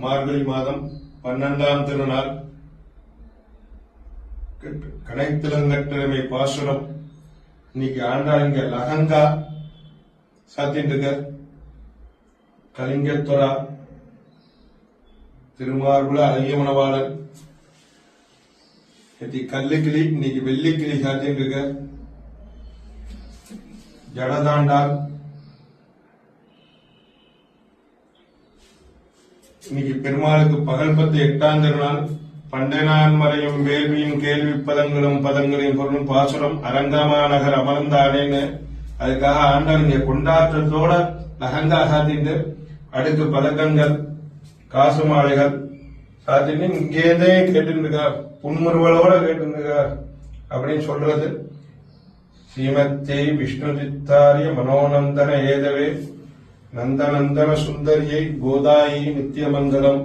மார்கழி மாதம் 12ஆம் திருநாள் கனைத்திலங்கட்டமை பாசுரம். இன்னைக்கு ஆண்டாள் இங்க லகங்கா சாத்திட்டு இருக்க. கலிங்கத்துறா திருமார்புல அழகிய மணவாளன் கல்லுக்கிளி இன்னைக்கு வெள்ளிக்கிளி சாத்திட்டு இருக்க. ஜடதாண்டால் இன்னைக்கு பெருமாளுக்கு பகல் 8ஆம் திருநாள். பண்டைநான் மறையும் வேள்வியும் கேள்வி பதங்களும் பொருளும் பாசுரம் அரங்கமா நகர் அமர்ந்தானேன்னு அதுக்காக ஆண்டாள் இங்க கொண்டாட்டத்தோட லகங்கா சாத்திட்டு அடுக்கு பதக்கங்கள் காசு மாலைகள் சாத்திட்டு இங்கேதே கேட்டு புன்முறுவலோட கேட்டு அப்படின்னு சொல்றது. ஸ்ரீமத்தே விஷ்ணு சித்தாரிய மனோநந்தன ஏதவே நந்தநந்தன சுந்தரியை கோதாயி நித்தியமங்கலம்.